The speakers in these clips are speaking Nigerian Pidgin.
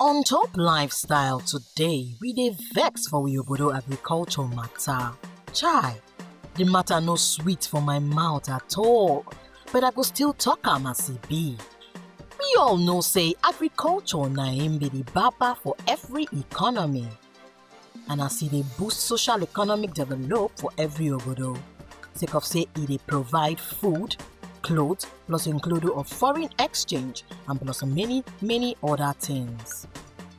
On top lifestyle today, we dey vex for we Obodo agriculture matter. Chai, the matter no sweet for my mouth at all, but I go still talk am as e be. We all know say agriculture na im be the baba for every economy. And as e dey boost social economic develop for every Obodo, sake of say e dey provide food, clothes, plus include of foreign exchange and plus many other things.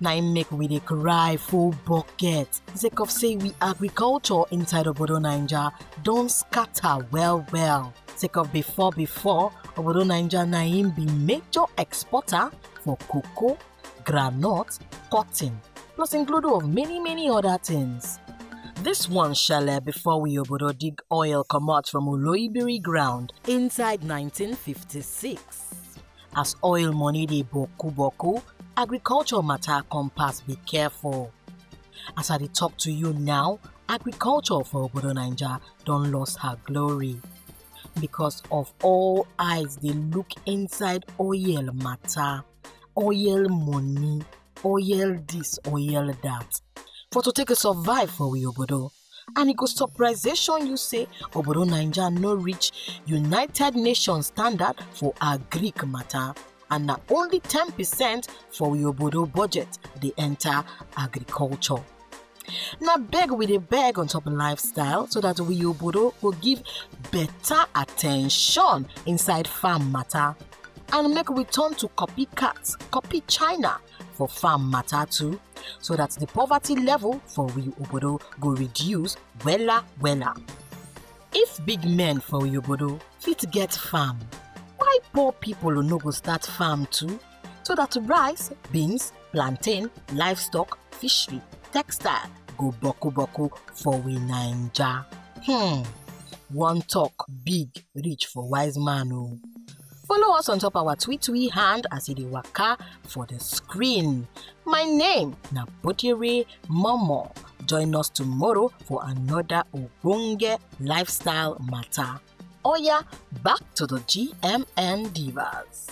Na im make we dey cry full bucket sake of say we agriculture inside Obodo Naija don scatter well. Sake of before Obodo Naija na im be major exporter for cocoa, groundnut, cotton, plus include of many other things. This one shele before we Obodo dig oil comot from Oloibiri ground inside 1956. As oil money dey boku, agriculture matter compass be careful. As I dey talk to you now, agriculture for Obodo Naija don lost her glory. Because of all eyes dey look inside oil matter, oil money, oil this, oil that. For to take a survive for we Obodo. And it go surprisation you say Obodo Naija no reach United Nations standard for Agric matter, and na only 10% for we Obodo budget dey enter agriculture. Na beg we dey beg on top lifestyle so that we Obodo go give better attention inside farm matter, and make we turn to copy China for farm matter too, so that the poverty level for we Obodo go reduce wella. If big men for we Obodo fit get farm, why poor people no go start farm too? So that rice, beans, plantain, livestock, fishery, textile go boku for we Naija. One talk big reach for wise man o. Follow us on top our tweet hand as e dey waka for the screen. My name na Bodire Momo. Join us tomorrow for another ogbonge lifestyle matter. Oya, back to the GMN Divas.